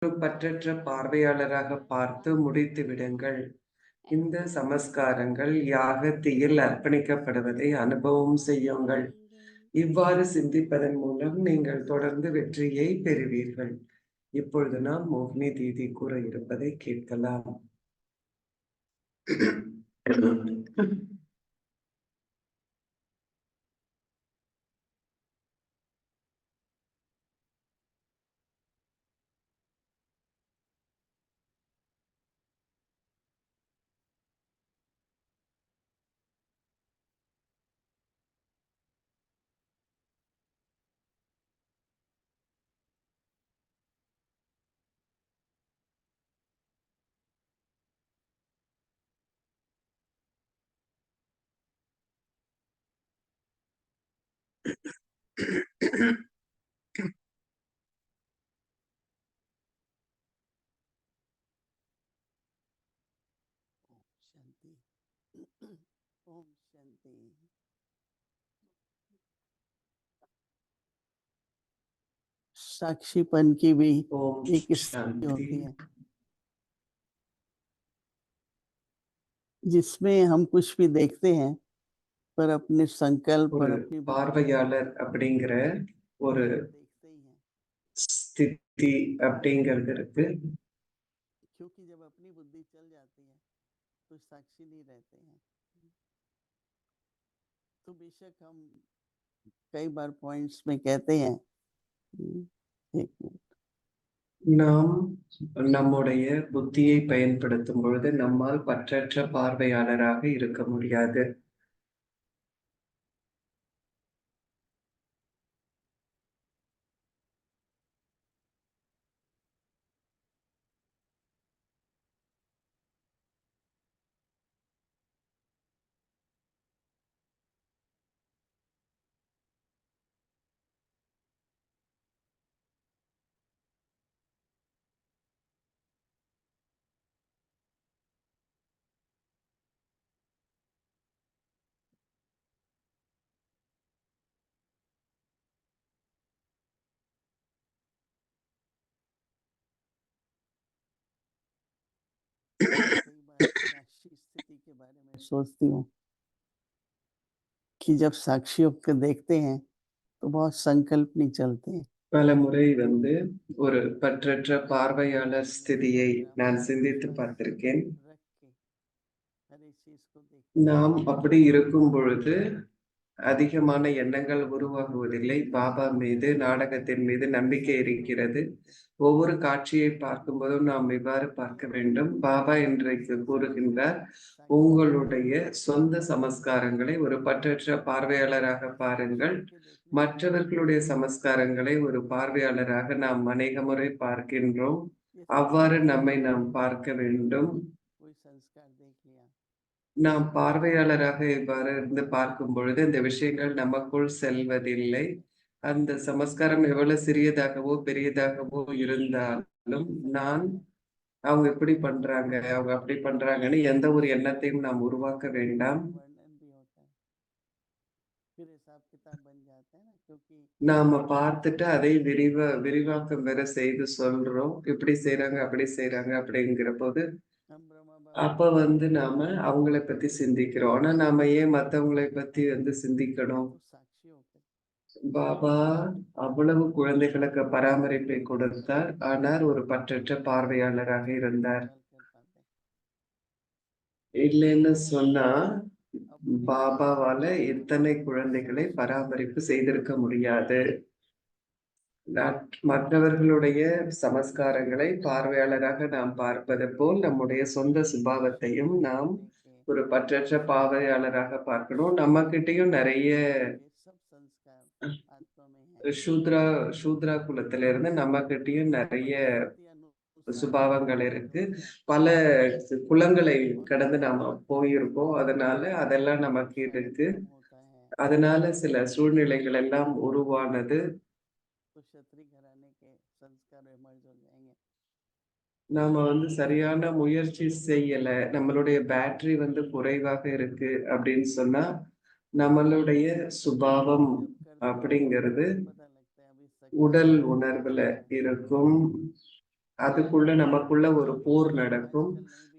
ஒரு பற்றற்ற பார்வையாளராக பார்த்து முடித்து விடுங்கள். இந்த சமஸ்காரங்கள் யாகத்தில் அர்ப்பணிக்கப்படுவதை அனுபவம் செய்யுங்கள். இவ்வாறு சிந்திப்பதன் மூலம் நீங்கள் தொடர்ந்து வெற்றியை பெறுவீர்கள். இப்பொழுது நாம் மோகினி தீதி கூற இருப்பதை கேட்கலாம். शांति। ओम शांति। साक्षीपन की भी एक स्थिति होती है जिसमें हम कुछ भी देखते हैं पर अपने संकल्प और अपनी பார்வையாளர் அப்படிங்கிற ஒரு देखते ही हैं ஸ்திதி அப்படிங்கிறது இருக்கு. क्योंकि जब अपनी बुद्धि चल जाती है तो साक्षी नहीं रहते हैं। तो बेशक हम कई बार पॉइंट्स में कहते हैं एक मिनट நாம் நம்முடைய புத்தியை பயன்படுத்தும் பொழுது நம்மால் பற்றற்ற பார்வையாளராக இருக்க முடியாது. कई बार साक्षी स्थिति के बारे में सोचती हूँ कि जब साक्षियों को देखते हैं तो बहुत संकल्प नहीं चलते हैं। பல முறை ஒரு பற்றற்ற பார்வையாளர் ஸ்திதியை நான் சிந்தித்து பார்த்திருக்கேன். நாம் அப்படி இருக்கும் பொழுது அதிகமான எண்ணங்கள் உருவாகுவதில்லை. பாபா மீது, நாடகத்தின் மீது நம்பிக்கை இருக்கிறது. ஒவ்வொரு காட்சியை பார்க்கும்போதும் நாம் இவ்வாறு பார்க்க வேண்டும். பாபா இன்றைக்கு கூறுகின்றார், உங்களுடைய சொந்த சமஸ்காரங்களை ஒரு பற்றற்ற பார்வையாளராக பாருங்கள். மற்றவர்களுடைய சமஸ்காரங்களை ஒரு பார்வையாளராக நாம் அநேக முறை பார்க்கின்றோம். அவ்வாறு நம்மை நாம் பார்க்க வேண்டும். நாம் பார்வையாளராக இவ்வாறு இருந்து பார்க்கும் பொழுது இந்த விஷயங்கள் நமக்குள் செல்வதில்லை. அந்த சமஸ்காரம் எவ்வளவு சிறியதாகவோ பெரியதாகவோ இருந்தாலும் அவங்க இப்படி பண்றாங்க, அவங்க அப்படி பண்றாங்கன்னு எந்த ஒரு எண்ணத்தையும் நாம் உருவாக்க வேண்டாம். நாம பார்த்துட்டு அதை விரிவாக்கம் வேற செய்து சொல்றோம். இப்படி செய்யறாங்க, அப்படி செய்யறாங்க அப்படிங்கிற போது அப்ப நாம அவங்களை பத்தி சிந்திக்கிறோம். ஆனா நாம ஏன் மத்தவங்களை பத்தி சிந்திக்கணும்? பாபா அவ்வளவு குழந்தைகளுக்கு பராமரிப்பை கொடுத்தார். ஆனால் ஒரு பற்றற்ற பார்வையாளராக இருந்தார். இல்லைன்னு சொன்னா பாபாவால எத்தனை குழந்தைகளை பராமரிப்பு செய்திருக்க முடியாது. மற்றவர்களுடைய சமஸ்காரங்களை பார்வையாளராக நாம் பார்ப்பது போல் நம்முடைய சொந்த சுபாவத்தையும் நாம் ஒரு பற்றற்ற பார்வையாளராக பார்க்கணும். நம்ம கிட்டயும் நிறைய சூத்ரா குலத்துல இருந்து நம்ம கிட்டயும் நிறைய சுபாவங்கள் இருக்கு. பல குலங்களை கடந்து நாம போயிருக்கோம். அதனால அதெல்லாம் நமக்கு இருக்கு. அதனால சில சூழ்நிலைகள் எல்லாம் உருவானது. நாம சரியான முயற்சி செய்யல, நம்மளுடைய பேட்டரி குறைவாக இருக்கு அப்படின்னு சொன்னா நம்மளுடைய சுபாவம் அப்படிங்கிறது உடல் உணர்வுல இருக்கும். அதுக்குள்ள நமக்குள்ள ஒரு போர் நடக்கும்.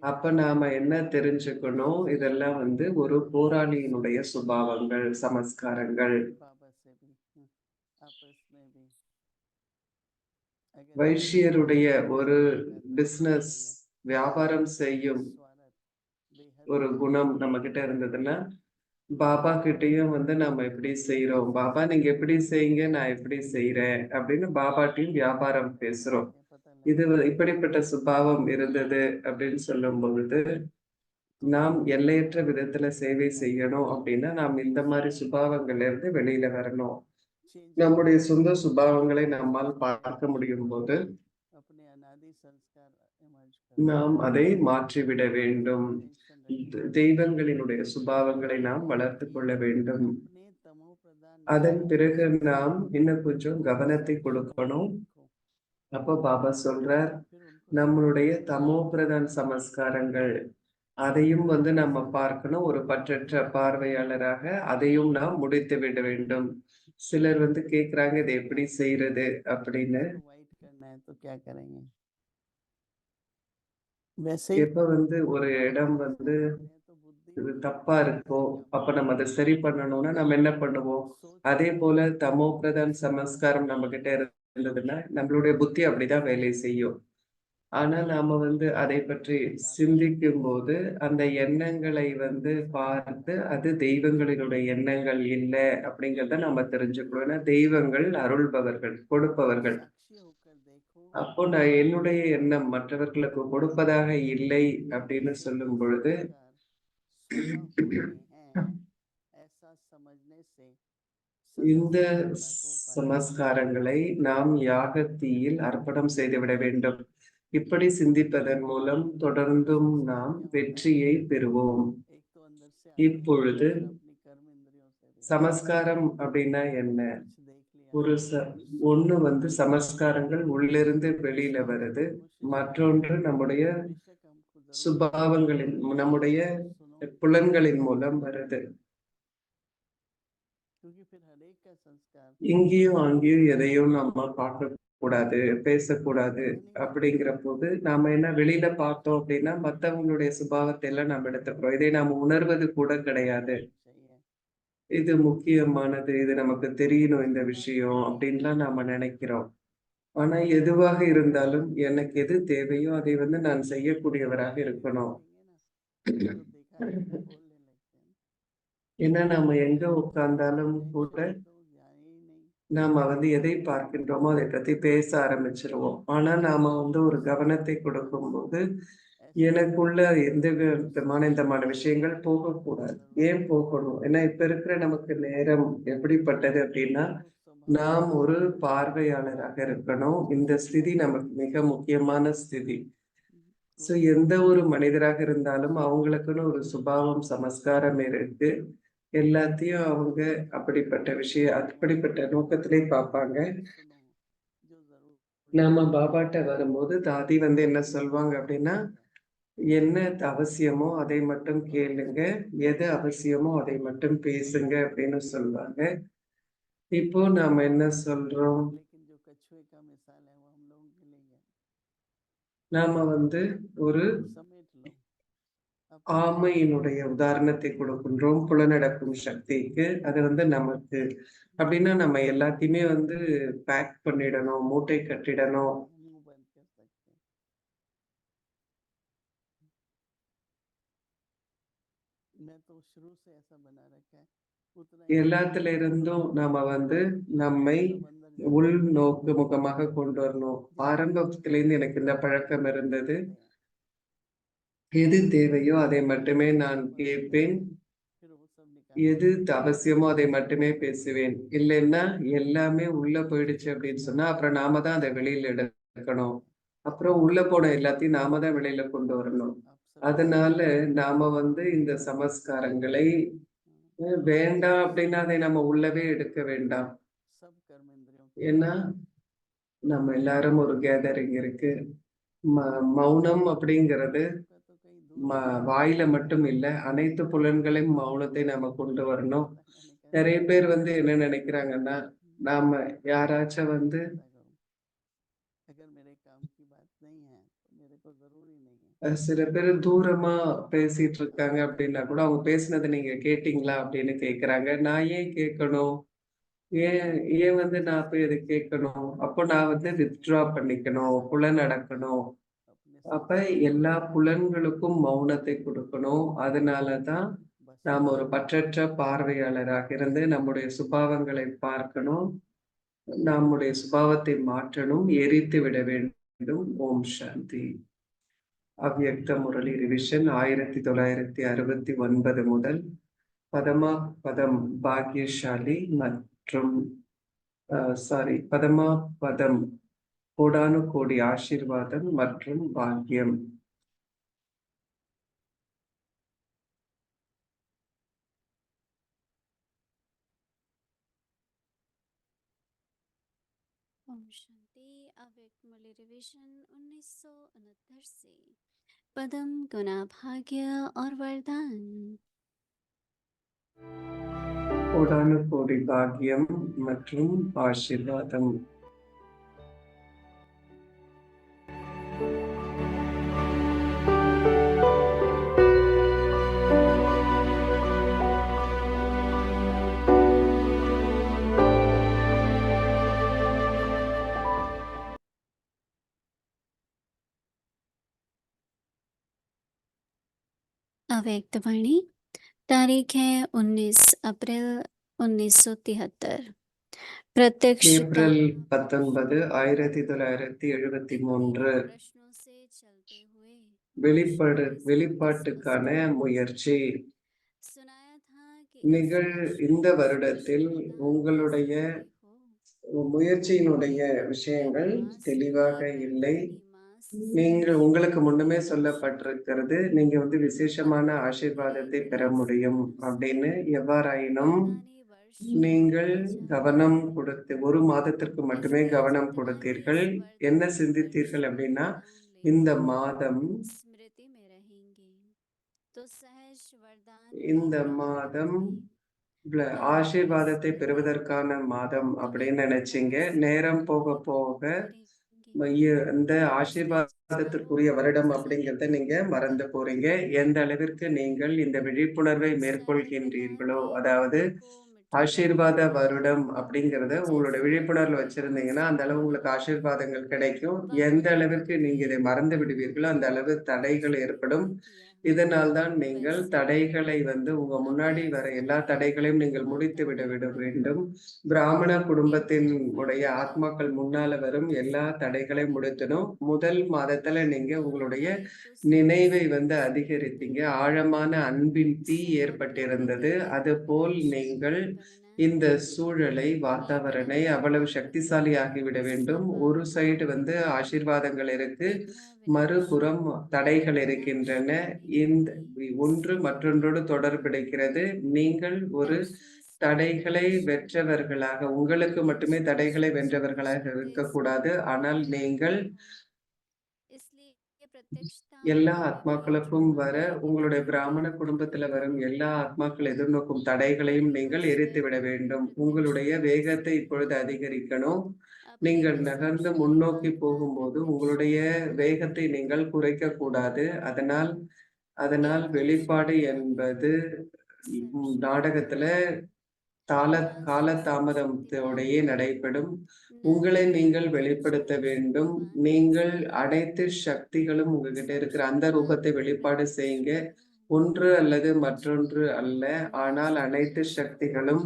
அப்ப நாம என்ன தெரிஞ்சுக்கணும், இதெல்லாம் வந்து ஒரு போராளியினுடைய சுபாவங்கள், சமஸ்காரங்கள். बाबा से भी आपस में भी अगर வைஷ்யருடைய ஒரு பிசினஸ் चाहिए வியாபாரம் செய்யும் स्वार्थ बेहद ஒரு குணம் நம்ம கிட்ட இருந்ததுன்னா, பாபா கிட்டயும் வந்து நம்ம எப்படி செய்றோம், பாபா நீங்க எப்படி செய்யுங்க, நான் எப்படி செய்றேன் அப்படின்னு பாபாட்டையும் வியாபாரம் பேசுறோம். ये पता இது लगता है இப்படிப்பட்ட சுபாவம் இருந்தது அப்படின்னு சொல்லும் பொழுது, நாம் எல்லையற்ற விதத்துல சேவை செய்யணும் அப்படின்னா, நாம் இந்த மாதிரி சுபாவங்கள்ல இருந்து வெளியில வரணும். चेंज நம்முடைய சொந்த சுபாவங்களை நம்மால் பார்க்க முடியும் போது, अपने अनादि संस्कार इमर्ज कर நாம் அதை மாற்றிவிட வேண்டும். टेंशन रखना தெய்வங்களினுடைய சுபாவங்களை நாம் வளர்த்துக் கொள்ள வேண்டும். अपने तमो प्रदान அதன் பிறகு நாம் இன்னும் கொஞ்சம் கவனத்தை கொடுக்கணும். அப்போ பாபா சொல்றார், फिर उनको நம்மளுடைய தமோ பிரதான் சமஸ்காரங்கள் அதையும் வந்து நம்ம பார்க்கணும். ஒரு பற்றற்ற பார்வையாளராக அதையும் நாம் முடித்து விட வேண்டும். சிலர் வந்து கேக்குறாங்க, இதை எப்படி செய்யறது அப்படின்னு. वाइट करना है तो क्या करेंगे वैसे ही எப்ப வந்து ஒரு இடம் வந்து तो बुद्धि இது தப்பா இருக்கோ, அப்ப நம்ம அதை சரி பண்ணணும்னா நம்ம என்ன பண்ணுவோம்? அதே போல தமோ பிரதான் சமஸ்காரம் நம்ம கிட்ட இருந்ததுன்னா நம்மளுடைய புத்தி அப்படிதான் வேலை செய்யும். ஆனா நாம வந்து அதை பற்றி சிந்திக்கும் போது அந்த எண்ணங்களை வந்து பார்த்து அது தெய்வங்களினுடைய எண்ணங்கள் இல்லை அப்படிங்கிறத நம்ம தெரிஞ்சுக்கணும். ஏன்னா தெய்வங்கள் அருள்பவர்கள், கொடுப்பவர்கள். साक्षी होकर देखो அப்போ நான் என்னுடைய எண்ணம் மற்றவர்களுக்கு கொடுப்பதாக இல்லை அப்படின்னு சொல்லும் பொழுது स्वभाव होते हैं ऐसा समझने से இந்த சமஸ்காரங்களை நாம் யாகத்தீயில் அர்ப்பணம் செய்துவிட வேண்டும். இப்படி சிந்திப்பதன் மூலம் தொடர்ந்தும் நாம் வெற்றியை பெறுவோம். एक तो अंदर से இப்பொழுது अपनी कर्म इंद्रियों से भी சமஸ்காரம் அப்படின்னா என்ன? कुछ देख लिया ஒரு ஒண்ணு வந்து சமஸ்காரங்கள் உள்ளிருந்து வெளியில வருது. மற்றொன்று நம்முடைய बेशक हमको जरूर சுபாவங்களின் நம்முடைய सुनो புலன்களின் மூலம் வருது. क्योंकि फिर हर एक का संस्कार இங்கேயும் அங்கேயும் எதையும் நம்ம பார்க்க கூடாது, பேசக்கூடாது. அப்படிங்கிற போது நாம என்ன வெளியில பார்த்தோம் அப்படின்னா மத்தவங்களுடைய சுபாவத்தை எல்லாம் நம்ம எடுத்துக்கிறோம். இதை நாம உணர்வது கூட கிடையாது. चाहिए இது முக்கியமானது, இது நமக்கு தெரியணும் இந்த விஷயம் அப்படின்லாம் நாம நினைக்கிறோம். ஆனா எதுவாக இருந்தாலும் எனக்கு எது தேவையோ அதை வந்து நான் செய்யக்கூடியவராக இருக்கணும். देखेंगे ना तो देखा देखा बोलने लगते हैं ஏன்னா நாம எங்க உட்கார்ந்தாலும் கூட तो ध्यान ही नहीं நாம வந்து எதை பார்க்கின்றோமோ அதை பத்தி பேச ஆரம்பிச்சிருவோம். ஆனா நாம வந்து ஒரு கவனத்தை கொடுக்கும்போது எனக்குள்ள எந்த விதமான விஷயங்கள் போகக்கூடாது. ஏன் போகணும்? ஏன்னா இப்ப இருக்கிற நமக்கு நேரம் எப்படிப்பட்டது அப்படின்னா, நாம் ஒரு பார்வையாளராக இருக்கணும். இந்த ஸ்திதி நமக்கு மிக முக்கியமான ஸ்திதி. சோ எந்த ஒரு மனிதராக இருந்தாலும் அவங்களுக்குன்னு ஒரு சுபாவம், சமஸ்காரம் இருக்கு. எல்லாத்தையும் அவங்க அப்படிப்பட்ட நோக்கத்திலே பார்ப்பாங்க. सुनो जो जरूर நாம பாபாட்ட வரும்போது தாதி வந்து என்ன சொல்வாங்க அப்படின்னா, என்ன அவசியமோ அதை மட்டும் கேளுங்க, எது அவசியமோ அதை மட்டும் பேசுங்க அப்படின்னு சொல்லுவாங்க. இப்போ நாம என்ன சொல்றோம்? लेकिन जो कछुए का मिसाल है वो हम लोगों के लिए है நாம வந்து ஒரு समेट लो अब ஆமையினுடைய உதாரணத்தை கொடுக்கின்றோம் புலனடக்கும் சக்திக்கு. அது வந்து நமக்கு அப்படின்னா நம்ம எல்லாத்தையுமே வந்து பேக் பண்ணிடணும், மூட்டை கட்டிடணும். मुंह बंद कर सकते हैं मैं तो शुरू से ऐसा बना रखा है उतना ही எல்லாத்துல இருந்தும் நாம வந்து நம்மை सब अंदर உள் நோக்கு முகமாக கொண்டு வரணும். ஆரம்பத்திலேருந்து எனக்கு இந்த பழக்கம் இருந்தது. எது தேவையோ அதை மட்டுமே நான் கேட்பேன். फिर वो सब निकाल எது அவசியமோ அதை மட்டுமே பேசுவேன். இல்லைன்னா எல்லாமே உள்ள போயிடுச்சு அப்படின்னு சொன்னா அப்புறம் நாம தான் அதை வெளியில எடுக்கணும். அப்புறம் உள்ள போன எல்லாத்தையும் நாம தான் வெளியில கொண்டு வரணும். आप सब அதனால நாம வந்து இந்த சமஸ்காரங்களை வேண்டாம் அப்படின்னா அதை நம்ம உள்ளவே எடுக்க வேண்டாம். सब कर्म इंद्रियों ஏன்னா நம்ம எல்லாரும் ஒரு கேதரிங் இருக்கு. மௌனம் அப்படிங்கிறது का तो कहीं दूर வாயில மட்டும் இல்ல, அனைத்து புலன்களையும் மௌனத்தை நாம கொண்டு வரணும். मैंने कहा நிறைய பேர் வந்து என்ன நினைக்கிறாங்கன்னா, நாம யாராச்சும் வந்து अगर मेरे काम की बात नहीं को जरूरी नहीं है। சில பேர் தூரமா பேசிட்டு இருக்காங்க அப்படின்னா கூட அவங்க பேசுனதை நீங்க கேட்டீங்களா அப்படின்னு கேக்குறாங்க. நான் ஏன் கேட்கணும்? ஏன் ஏன் வந்து நான் போய் அதை கேட்கணும்? அப்போ நான் வந்து வித்ட்ரா பண்ணிக்கணும், புலனடக்கணும். अपने அப்ப எல்லா புலன்களுக்கும் மௌனத்தை கொடுக்கணும். அதனாலதான் बस நாம் ஒரு பற்றற்ற பார்வையாளராக இருந்து நம்முடைய சுபாவங்களை பார்க்கணும். நம்முடைய சுபாவத்தை மாற்றணும், எரித்து விட வேண்டும். ஓம் சாந்தி. அவ்யக்த முரளி ரிவிஷன் 1969 முதல் பதமா பதம் பாக்யசாலி மற்றும் பதமா பதம் கோடானு கோடி ஆசீர்வாதம் மற்றும் பாக்கியம். ओम शांति। अव्यक्त मुरली रिविजन 1969 से पदम गुना भाग्य और वरदान। கோடானு கோடி பாக்கியம் மற்றும் ஆசீர்வாதம். अव्यक्त वाणी तारीख है 19 अप्रैल 1973। प्रत्यक्ष ஏப்ரல் 19, 1973. प्रश्नों से चलते हुए வெளிப்பாட்டுக்கான முயற்சி. सुनाया था कि நீங்கள் இந்த வருடத்தில் உங்களுடைய முயற்சியினுடைய விஷயங்கள் தெளிவாக இல்லை. நீங்கள் உங்களுக்கு முன்னமே சொல்லப்பட்டிருக்கிறது, நீங்க வந்து விசேஷமான ஆசீர்வாதத்தை பெற முடியும் அப்படின்னு. எவ்வாறாயினும் நீங்கள் கவனம் கொடுத்து 1 மாதத்திற்கு மட்டுமே கவனம் கொடுத்தீர்கள். என்ன சிந்தித்தீர்கள் அப்படின்னா, இந்த மாதம் ஆசீர்வாதத்தை பெறுவதற்கான மாதம் அப்படின்னு நினைச்சீங்க. நேரம் போக போக இந்த ஆசீர்வாதத்திற்குரிய வருடம் அப்படிங்கிறத நீங்க மறந்து போறீங்க. எந்த அளவிற்கு நீங்கள் இந்த விழிப்புணர்வை மேற்கொள்கின்றீர்களோ, அதாவது ஆசீர்வாத வருடம் அப்படிங்கிறத உங்களோட விழிப்புணர்வுல வச்சிருந்தீங்கன்னா அந்த அளவு உங்களுக்கு ஆசீர்வாதங்கள் கிடைக்கும். எந்த அளவிற்கு நீங்க இதை மறந்து விடுவீர்களோ அந்த அளவு தடைகள் ஏற்படும். இதனால்தான் நீங்கள் தடைகளை வந்து உங்க முன்னாடி வர எல்லா தடைகளையும் நீங்கள் முடித்து விட வேண்டும். பிராமண குடும்பத்தின் உடைய ஆத்மாக்கள் முன்னால வரும் எல்லா தடைகளையும் முடித்தணும். முதல் மாதத்துல நீங்க உங்களுடைய நினைவை வந்து அதிகரித்தீங்க. ஆழமான அன்பின் தீ ஏற்பட்டிருந்தது. அது போல் நீங்கள் இந்த சூழலை, வாத்தாவரணை அவ்வளவு சக்திசாலி ஆகிவிட வேண்டும். ஒரு சைடு வந்து ஆசீர்வாதங்கள் இருக்கு, மறுபுறம் தடைகள் இருக்கின்றன. இந்த ஒன்று மற்றொன்றோடு தொடர்புடைக்கிறது. நீங்கள் ஒரு தடைகளை வென்றவர்களாக, உங்களுக்கு மட்டுமே தடைகளை வென்றவர்களாக இருக்கக்கூடாது. ஆனால் நீங்கள் எல்லா ஆத்மாக்களுக்கும் வர, உங்களுடைய பிராமண குடும்பத்துல வரும் எல்லா ஆத்மாக்கள் எதிர்நோக்கும் தடைகளையும் நீங்கள் எரித்து விட வேண்டும். உங்களுடைய வேகத்தை இப்பொழுது அதிகரிக்கணும். நீங்கள் நகர்ந்து முன்னோக்கி போகும்போது உங்களுடைய வேகத்தை நீங்கள் குறைக்க கூடாது. அதனால் வெளிப்பாடு என்பது நாடகத்துல கால தாமதத்தோடையே நடைபெறும். உங்களை நீங்கள் வெளிப்படுத்த வேண்டும். நீங்கள் அனைத்து சக்திகளும் உங்ககிட்ட இருக்கிற அந்த ரூபத்தை வெளிப்பாடு செய்யுங்க. ஒன்று அல்லது மற்றொன்று அல்ல, ஆனால் அனைத்து சக்திகளும்.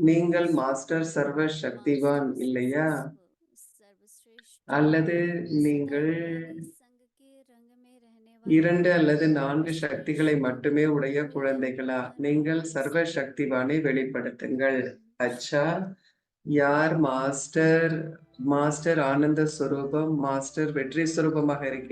நீங்கள் மாஸ்டர் சர்வ சக்திவான் இல்லையா? அல்லது நீங்கள் 2 அல்லது 4 சக்திகளை மட்டுமே உடைய குழந்தைகளா? நீங்கள் சர்வ சக்திவானை வெளிப்படுத்துங்கள். அச்சா, யார் மாஸ்டர் ஆனந்த ஸ்வரூபம், மாஸ்டர் வெற்றி ஸ்வரூபமாக இருக்கிறார்?